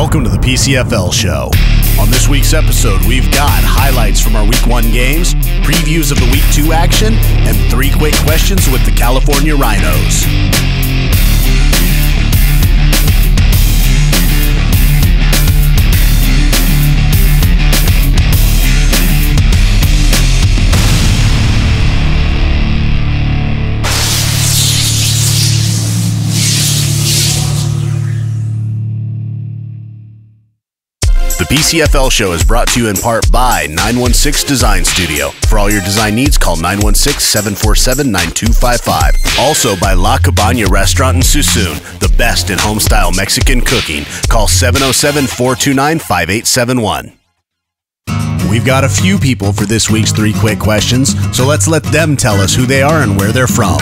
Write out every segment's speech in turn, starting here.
Welcome to the PCFL Show. On this week's episode, we've got highlights from our Week 1 games, previews of the Week 2 action, and 3 quick questions with the California Rhinos. The PCFL Show is brought to you in part by 916 Design Studio. For all your design needs, call 916-747-9255. Also by La Cabana Restaurant in Suisun, the best in home-style Mexican cooking. Call 707-429-5871. We've got a few people for this week's 3 quick questions, so let's let them tell us who they are and where they're from.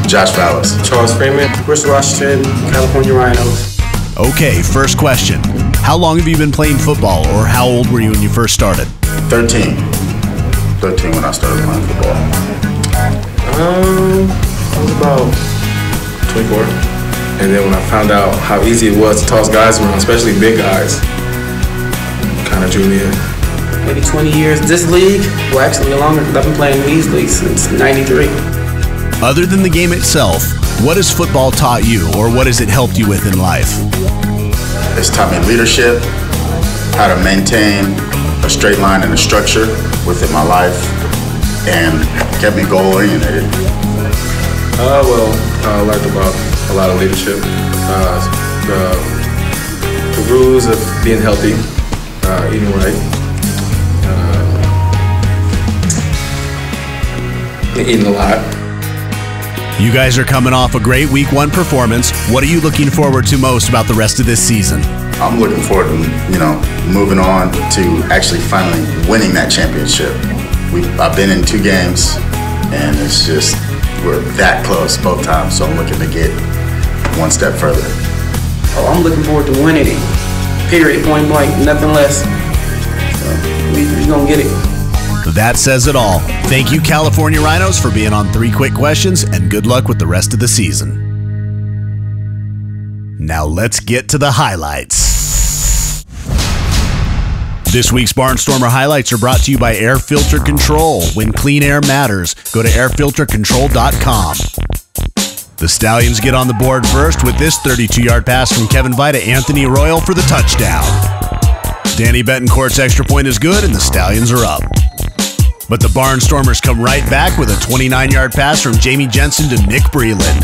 Josh Vallis. Charles Freeman, Bristol, Washington, California Rhinos. Okay, first question. How long have you been playing football, or how old were you when you first started? 13 when I started playing football. I was about 24. And then when I found out how easy it was to toss guys around, especially big guys, kind of drew me in. Maybe 20 years. This league, well, actually longer, because I've been playing these leagues since '93. Other than the game itself, what has football taught you, or what has it helped you with in life? It's taught me leadership, how to maintain a straight line and a structure within my life, and kept me goal-oriented. I learned about a lot of leadership, the rules of being healthy, eating right, eating a lot. You guys are coming off a great Week 1 performance. What are you looking forward to most about the rest of this season? I'm looking forward to, moving on to actually finally winning that championship. I've been in 2 games, and it's just, we're that close both times, so I'm looking to get one step further. Oh, I'm looking forward to winning it. Period, point blank, nothing less. So we're gonna get it. That says it all. Thank you, California Rhinos, for being on 3 quick questions, and good luck with the rest of the season. Now let's get to the highlights. This week's Barnstormer highlights are brought to you by Air Filter Control. When clean air matters, go to airfiltercontrol.com. The Stallions get on the board first with this 32-yard pass from Kevin Vite to Anthony Royal for the touchdown. Danny Betancourt's extra point is good, and the Stallions are up. But the Barnstormers come right back with a 29-yard pass from Jamie Jensen to Nick Breland.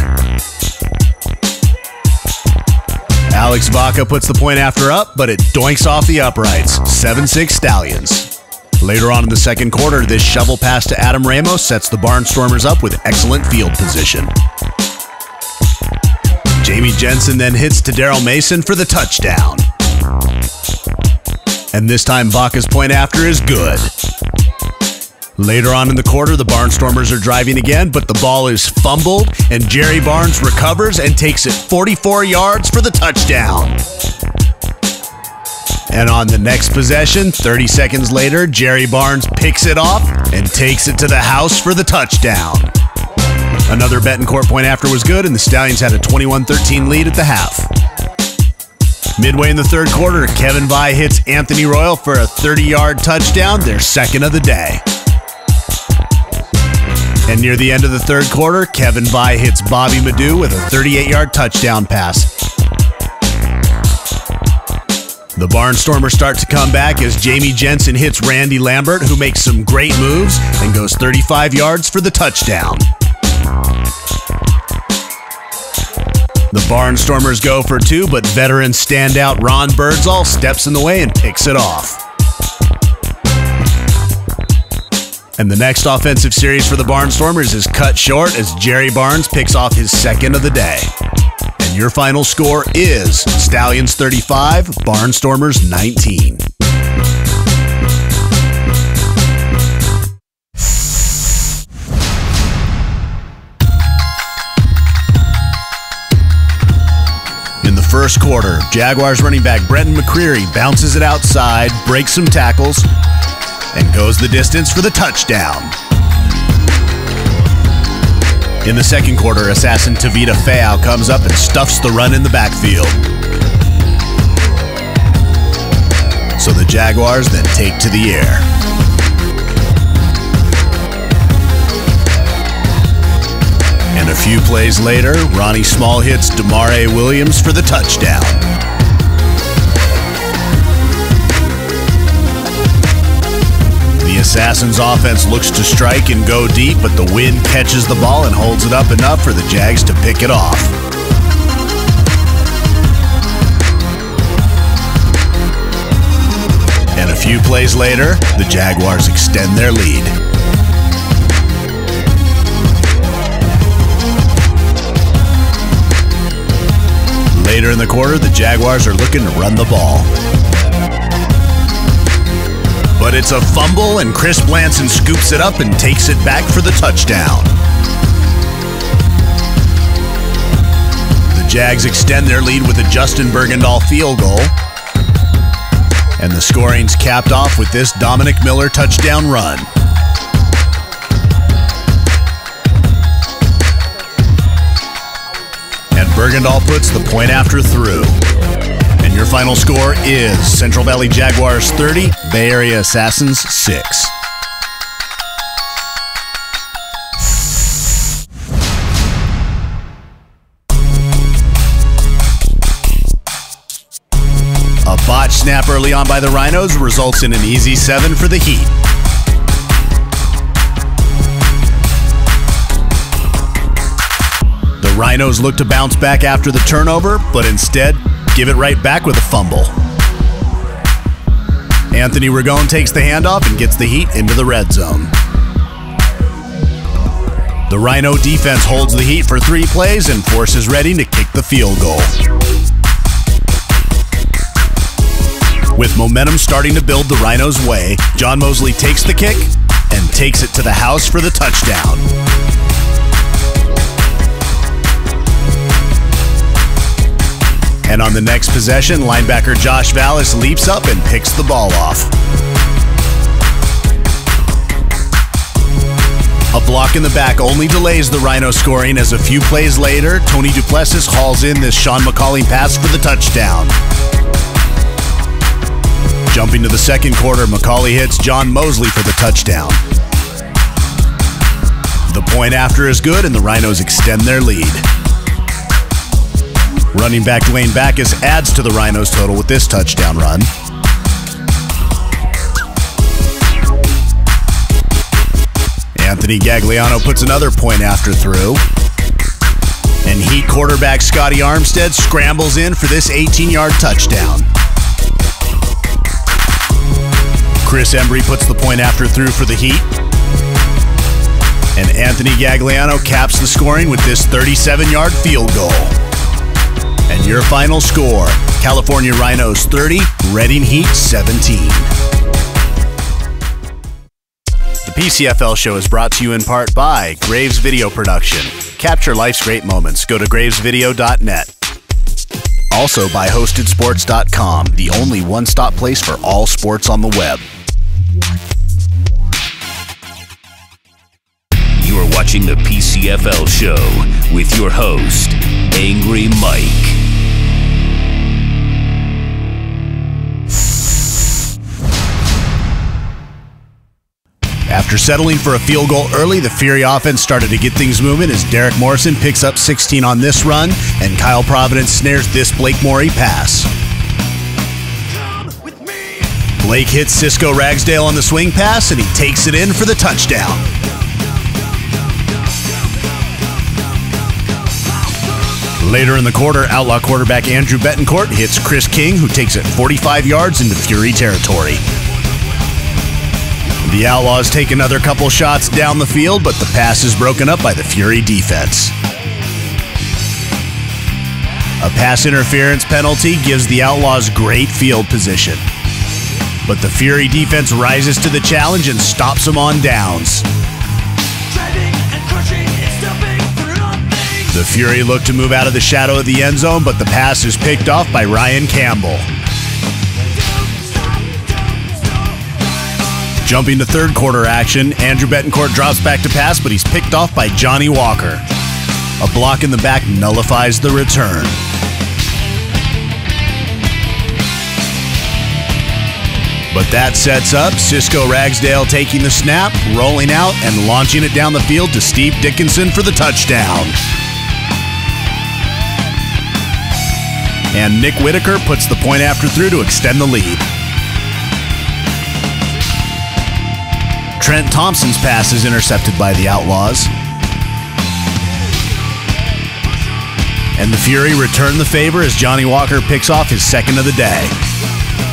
Alex Vaca puts the point after up, but it doinks off the uprights. 7-6 Stallions. Later on in the second quarter, this shovel pass to Adam Ramos sets the Barnstormers up with excellent field position. Jamie Jensen then hits to Daryl Mason for the touchdown. And this time Vaca's point after is good. Later on in the quarter, the Barnstormers are driving again, but the ball is fumbled, and Jerry Barnes recovers and takes it 44 yards for the touchdown. And on the next possession, 30 seconds later, Jerry Barnes picks it off and takes it to the house for the touchdown. Another Betancourt point after was good, and the Stallions had a 21-13 lead at the half. Midway in the third quarter, Kevin Vite hits Anthony Royal for a 30-yard touchdown, their second of the day. And near the end of the third quarter, Kevin Vite hits Bobby Madu with a 38-yard touchdown pass. The Barnstormers start to come back as Jamie Jensen hits Randy Lambert, who makes some great moves and goes 35 yards for the touchdown. The Barnstormers go for 2, but veteran standout Ron Birdsall steps in the way and picks it off. And the next offensive series for the Barnstormers is cut short as Jerry Barnes picks off his second of the day. And your final score is Stallions 35, Barnstormers 19. In the first quarter, Jaguars running back Brenton McCreary bounces it outside, breaks some tackles, and goes the distance for the touchdown. In the second quarter, assassin Tavita Fayao comes up and stuffs the run in the backfield. the Jaguars then take to the air. And a few plays later, Ronnie Small hits Damare Williams for the touchdown. The Assassins offense looks to strike and go deep, but the wind catches the ball and holds it up enough for the Jags to pick it off. And a few plays later, the Jaguars extend their lead. Later in the quarter, the Jaguars are looking to run the ball. But it's a fumble, and Chris Blanson scoops it up and takes it back for the touchdown. The Jags extend their lead with a Justin Bergendahl field goal. And the scoring's capped off with this Dominic Miller touchdown run. And Bergendahl puts the point after through. And your final score is Central Valley Jaguars 30, Bay Area Assassins 6. A botch snap early on by the Rhinos results in an easy 7 for the Heat. The Rhinos look to bounce back after the turnover, but instead give it right back with a fumble. Anthony Ragone takes the handoff and gets the Heat into the red zone. The Rhino defense holds the Heat for 3 plays and forces Redding to kick the field goal. With momentum starting to build the Rhinos' way, John Mosley takes the kick and takes it to the house for the touchdown. And on the next possession, linebacker Josh Vallis leaps up and picks the ball off. A block in the back only delays the Rhino scoring, as a few plays later, Tony Duplessis hauls in this Sean McCauley pass for the touchdown. Jumping to the second quarter, McCauley hits John Mosley for the touchdown. The point after is good, and the Rhinos extend their lead. Running back Dwayne Backus adds to the Rhinos' total with this touchdown run. Anthony Gagliano puts another point after through. And Heat quarterback Scotty Armstead scrambles in for this 18-yard touchdown. Chris Embry puts the point after through for the Heat. And Anthony Gagliano caps the scoring with this 37-yard field goal. And your final score, California Rhinos 30, Reading Heat 17. The PCFL Show is brought to you in part by Graves Video Production. Capture life's great moments. Go to gravesvideo.net. Also by HostedSports.com, the only one-stop place for all sports on the web. You are watching the PCFL Show with your host, Angry Mike. After settling for a field goal early, the Fury offense started to get things moving as Derek Morrison picks up 16 on this run, and Kyle Providence snares this Blake Morey pass. Blake hits Cisco Ragsdale on the swing pass, and he takes it in for the touchdown. Later in the quarter, Outlaw quarterback Andrew Betancourt hits Chris King, who takes it 45 yards into Fury territory. The Outlaws take another couple shots down the field, but the pass is broken up by the Fury defense. A pass interference penalty gives the Outlaws great field position. But the Fury defense rises to the challenge and stops them on downs. The Fury look to move out of the shadow of the end zone, but the pass is picked off by Ryan Campbell. Jumping to third quarter action, Andrew Betancourt drops back to pass, but he's picked off by Johnny Walker. A block in the back nullifies the return. But that sets up Cisco Ragsdale taking the snap, rolling out, and launching it down the field to Steve Dickinson for the touchdown. And Nick Whitaker puts the point after through to extend the lead. Trent Thompson's pass is intercepted by the Outlaws. And the Fury return the favor as Johnny Walker picks off his second of the day.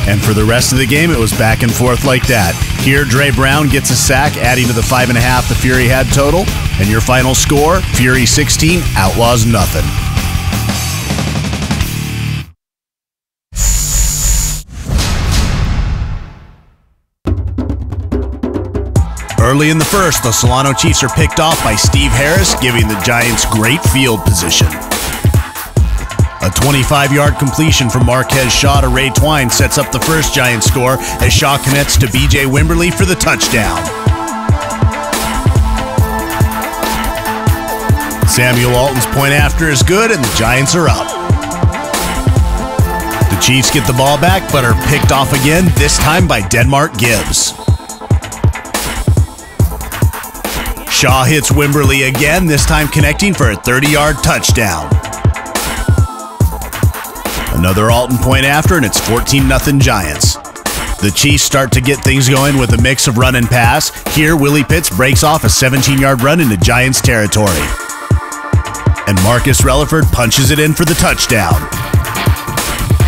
And for the rest of the game, it was back and forth like that. Here, Dre Brown gets a sack, adding to the 5.5 the Fury had total. And your final score, Fury 16, Outlaws nothing. Early in the first, the Solano Chiefs are picked off by Steve Harris, giving the Giants great field position. A 25-yard completion from Marquez Shaw to Ray Twine sets up the first Giants score as Shaw connects to B.J. Wimberly for the touchdown. Samuel Alton's point after is good, and the Giants are up. The Chiefs get the ball back, but are picked off again, this time by Denmark Gibbs. Shaw hits Wimberly again, this time connecting for a 30-yard touchdown. Another Alton point after, and it's 14-0 Giants. The Chiefs start to get things going with a mix of run and pass. Here, Willie Pitts breaks off a 17-yard run into Giants territory. And Marcus Relaford punches it in for the touchdown.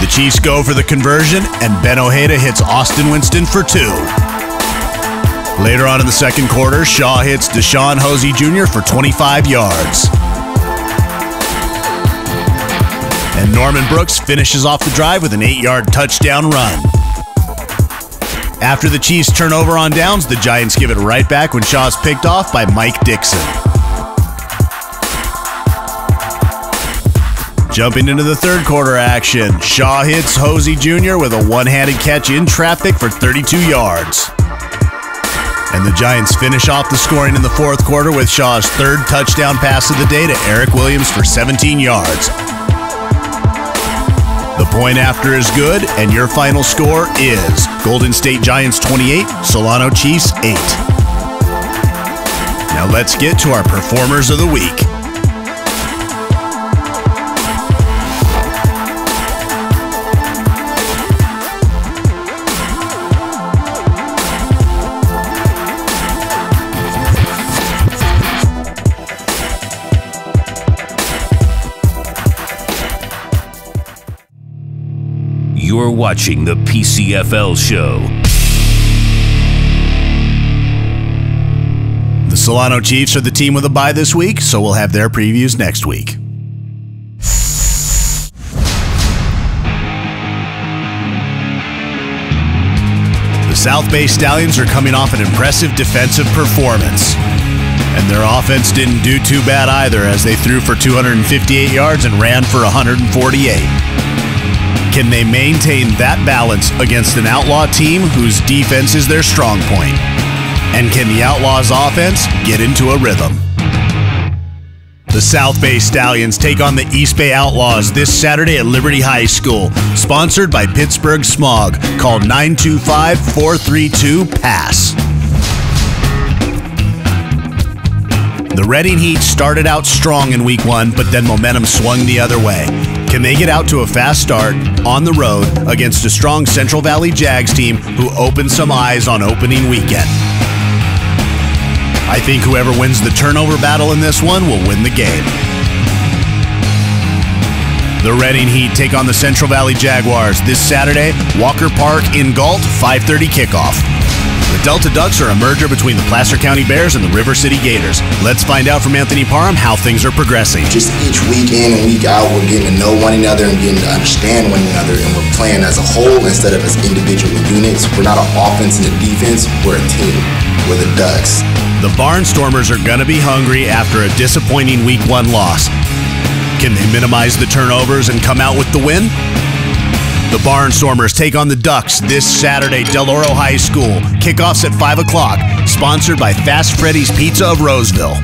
The Chiefs go for the conversion, and Ben Ojeda hits Austin Winston for 2. Later on in the second quarter, Shaw hits Deshaun Hosey Jr. for 25 yards. And Norman Brooks finishes off the drive with an 8-yard touchdown run. After the Chiefs turn over on downs, the Giants give it right back when Shaw's picked off by Mike Dixon. Jumping into the third quarter action, Shaw hits Hosey Jr. with a one-handed catch in traffic for 32 yards. And the Giants finish off the scoring in the fourth quarter with Shaw's third touchdown pass of the day to Eric Williams for 17 yards. The point after is good, and your final score is Golden State Giants 28, Solano Chiefs 8. Now let's get to our performers of the week. You're watching the PCFL Show. The Solano Chiefs are the team with a bye this week, so we'll have their previews next week. The South Bay Stallions are coming off an impressive defensive performance. And their offense didn't do too bad either, as they threw for 258 yards and ran for 148. Can they maintain that balance against an Outlaw team whose defense is their strong point? And can the Outlaws' offense get into a rhythm? The South Bay Stallions take on the East Bay Outlaws this Saturday at Liberty High School, sponsored by Pittsburgh Smog. Call 925-432-PASS. The Reading Heat started out strong in Week 1, but then momentum swung the other way. Can they get out to a fast start on the road against a strong Central Valley Jags team who opened some eyes on opening weekend? I think whoever wins the turnover battle in this one will win the game. The Reading Heat take on the Central Valley Jaguars this Saturday, Walker Park in Galt, 5:30 kickoff. The Delta Ducks are a merger between the Placer County Bears and the River City Gators. Let's find out from Anthony Parham how things are progressing. Just each week in and week out, we're getting to know one another and getting to understand one another, and we're playing as a whole instead of as individual units. We're not an offense and a defense, we're a team. We're the Ducks. The Barnstormers are going to be hungry after a disappointing Week 1 loss. Can they minimize the turnovers and come out with the win? The Barnstormers take on the Ducks this Saturday, Del Oro High School. Kickoffs at 5 o'clock, sponsored by Fast Freddy's Pizza of Roseville.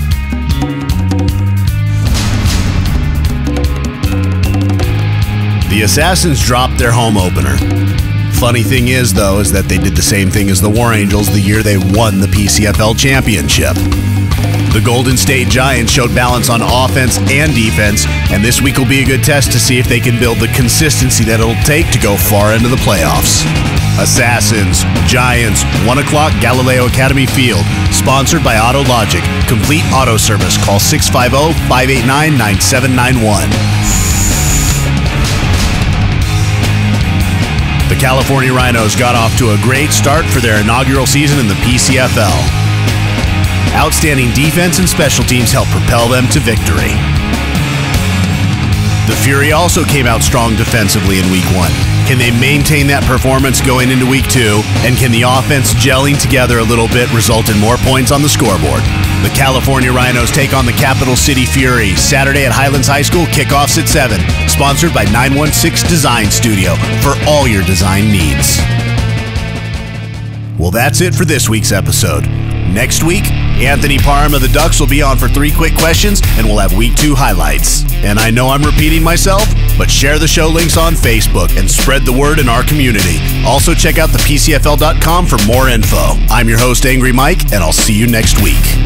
The Assassins dropped their home opener. Funny thing is, though, is that they did the same thing as the War Angels the year they won the PCFL championship. The Golden State Giants showed balance on offense and defense, and this week will be a good test to see if they can build the consistency that it'll take to go far into the playoffs. Assassins, Giants, 1 o'clock Galileo Academy Field, sponsored by AutoLogic. Complete auto service. Call 650-589-9791. The California Rhinos got off to a great start for their inaugural season in the PCFL. Outstanding defense and special teams helped propel them to victory. The Fury also came out strong defensively in Week 1. Can they maintain that performance going into Week 2? And can the offense gelling together a little bit result in more points on the scoreboard? The California Rhinos take on the Capital City Fury Saturday at Highlands High School. Kickoffs at 7. Sponsored by 916 Design Studio for all your design needs. Well, that's it for this week's episode. Next week, Anthony Parham of the Ducks will be on for 3 quick questions, and we'll have Week 2 highlights. And I know I'm repeating myself, but share the show links on Facebook and spread the word in our community. Also, check out the PCFL.com for more info. I'm your host, Angry Mike, and I'll see you next week.